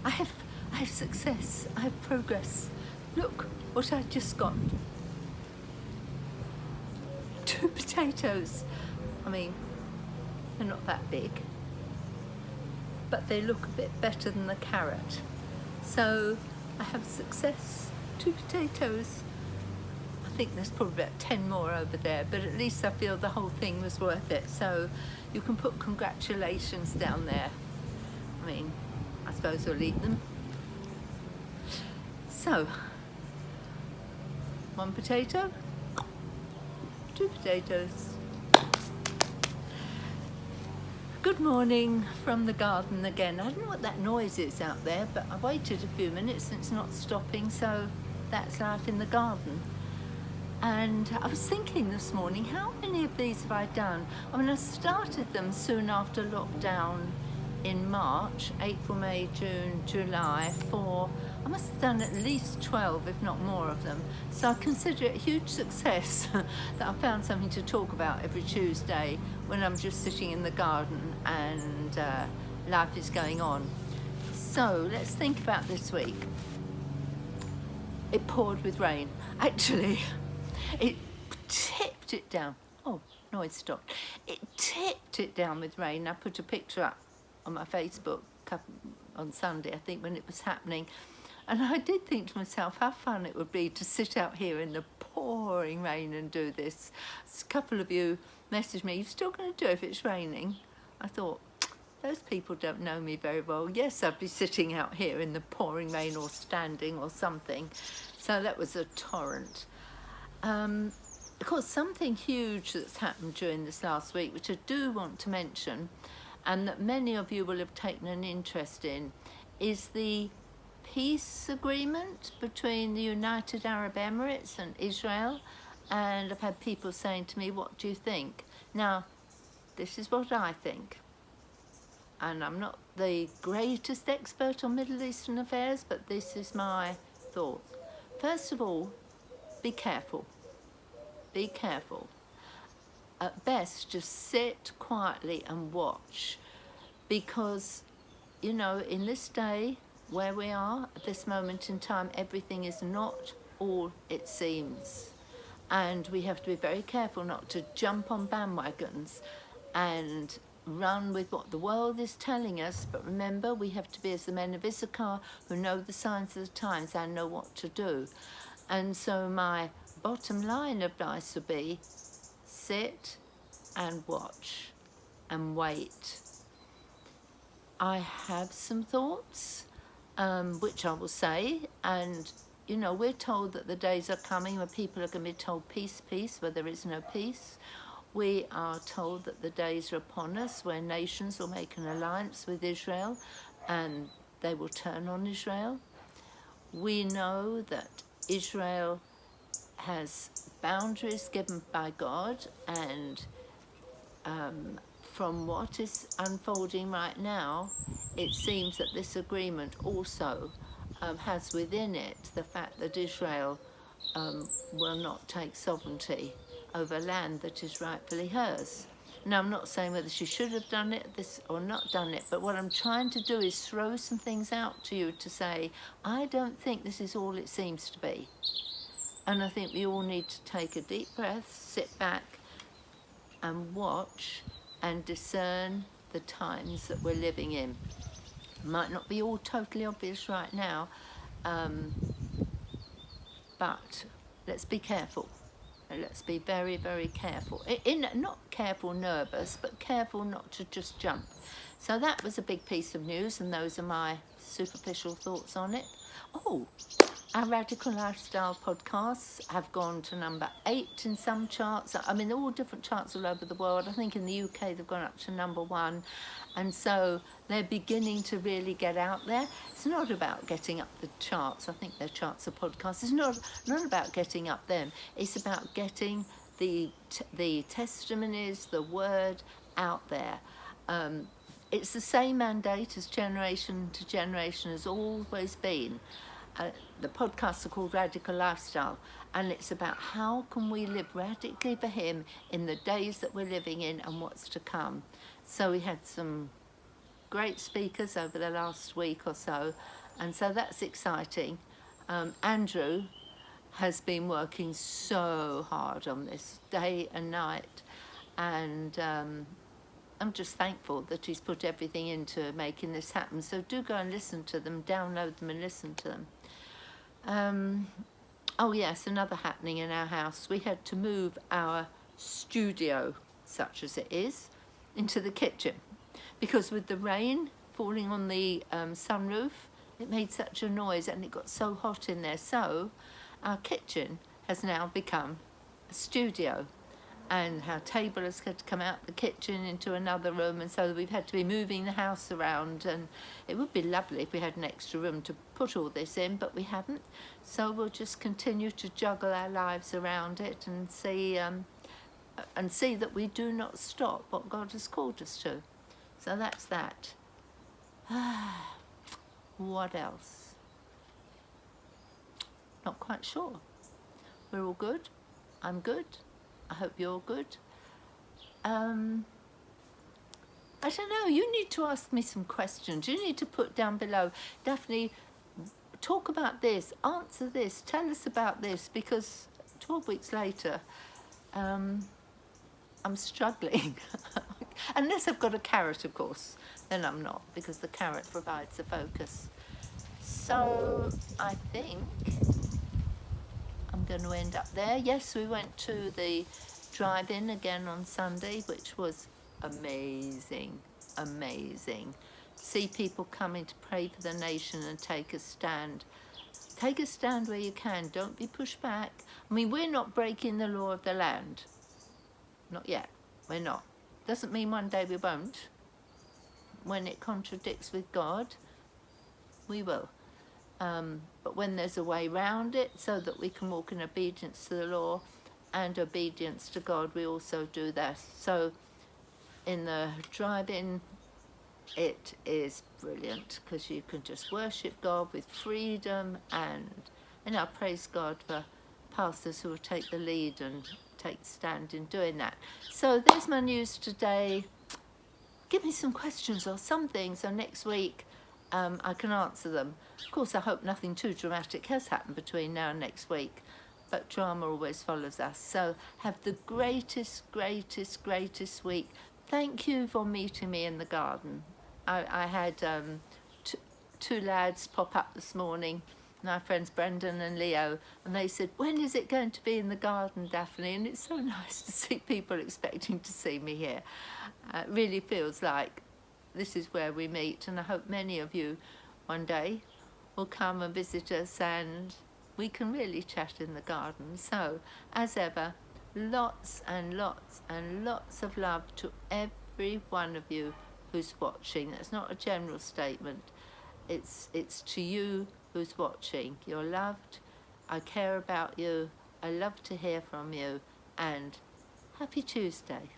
I have success, I have progress. Look what I just got. 2 potatoes. I mean, they're not that big, but they look a bit better than the carrot. So I have success, 2 potatoes. I think there's probably about 10 more over there, but at least I feel the whole thing was worth it. So you can put congratulations down there. I mean, I suppose we'll eat them. So, 1 potato, 2 potatoes. Good morning from the garden again. I don't know what that noise is out there, but I waited a few minutes and it's not stopping, so that's life in the garden. And I was thinking this morning, how many of these have I done? I mean, I started them soon after lockdown in March, April, May, June, July, I must have done at least 12, if not more of them. So I consider it a huge success that I found something to talk about every Tuesday when I'm just sitting in the garden and life is going on. So let's think about this week. It poured with rain. Actually, it tipped it down. Oh, noise stopped. It tipped it down with rain. I put a picture up on my Facebook on Sunday, I think, when it was happening. And I did think to myself how fun it would be to sit out here in the pouring rain and do this. A couple of you messaged me, "You're still going to do it if it's raining?" I thought, those people don't know me very well. Yes, I'd be sitting out here in the pouring rain or standing or something. So that was a torrent. Of course, something huge that's happened during this last week, which I do want to mention, and that many of you will have taken an interest in, is the peace agreement between the United Arab Emirates and Israel. And I've had people saying to me, "What do you think?" Now, this is what I think. And I'm not the greatest expert on Middle Eastern affairs, but this is my thought. First of all, be careful. Be careful. At best, just sit quietly and watch, because, you know, in this day where we are at this moment in time, everything is not all it seems, and we have to be very careful not to jump on bandwagons and run with what the world is telling us. But remember, we have to be as the men of Issachar, who know the signs of the times and know what to do. And so my bottom line advice would be, sit and watch and wait. I have some thoughts, which I will say, and you know, we're told that the days are coming when people are going to be told peace, peace, where there is no peace. We are told that the days are upon us where nations will make an alliance with Israel and they will turn on Israel. We know that Israel has boundaries given by God, and from what is unfolding right now, it seems that this agreement also has within it the fact that Israel will not take sovereignty over land that is rightfully hers. Now, I'm not saying whether she should have done it or not done it, but what I'm trying to do is throw some things out to you to say, I don't think this is all it seems to be. And I think we all need to take a deep breath, sit back and watch and discern the times that we're living in. Might not be all totally obvious right now, but let's be careful. Let's be very, very careful. Not careful, nervous, but careful not to just jump. So that was a big piece of news, and those are my superficial thoughts on it. Oh, our Radical Lifestyle podcasts have gone to number 8 in some charts. I mean, they're all different charts all over the world. I think in the UK they've gone up to number 1. And so they're beginning to really get out there. It's not about getting up the charts. I think their charts are podcasts. It's not about getting up them. It's about getting the testimonies, the word out there. It's the same mandate as generation to generation has always been. The podcasts are called Radical Lifestyle, and it's about how can we live radically for him in the days that we're living in and what's to come. So we had some great speakers over the last week or so, and so that's exciting. Andrew has been working so hard on this day and night, and I'm just thankful that he's put everything into making this happen. So do go and listen to them, download them and listen to them. Oh yes, another happening in our house. We had to move our studio, such as it is, into the kitchen, because with the rain falling on the sunroof, it made such a noise and it got so hot in there. So our kitchen has now become a studio, and our table has had to come out the kitchen into another room, and so we've had to be moving the house around, and it would be lovely if we had an extra room to put all this in, but we haven't. So we'll just continue to juggle our lives around it and see that we do not stop what God has called us to. So that's that. What else? Not quite sure. We're all good. I'm good. I hope you're good. I don't know, you need to ask me some questions. You need to put down below, Daphne, talk about this, answer this, tell us about this, because 12 weeks later, I'm struggling. Unless I've got a carrot, of course, then I'm not, because the carrot provides the focus. So I think I'm going to end up there. Yes, we went to the drive-in again on Sunday, which was amazing, amazing. See people coming to pray for the nation and take a stand. Take a stand where you can. Don't be pushed back. I mean, we're not breaking the law of the land. Not yet. We're not. Doesn't mean one day we won't. When it contradicts with God, we will. But when there's a way round it so that we can walk in obedience to the law and obedience to God, we also do that. So in the drive-in, it is brilliant because you can just worship God with freedom, and I praise God for pastors who will take the lead and take the stand in doing that. So there's my news today. Give me some questions or something, so next week I can answer them. Of course, I hope nothing too dramatic has happened between now and next week, but drama always follows us. So have the greatest, greatest, greatest week. Thank you for meeting me in the garden. I had two lads pop up this morning, my friends Brendan and Leo, and they said, when is it going to be in the garden, Daphne? And it's so nice to see people expecting to see me here. It really feels like this is where we meet, and I hope many of you one day will come and visit us and we can really chat in the garden. So, as ever, lots and lots and lots of love to every one of you who's watching. That's not a general statement. It's to you who's watching. You're loved. I care about you. I love to hear from you. And happy Tuesday.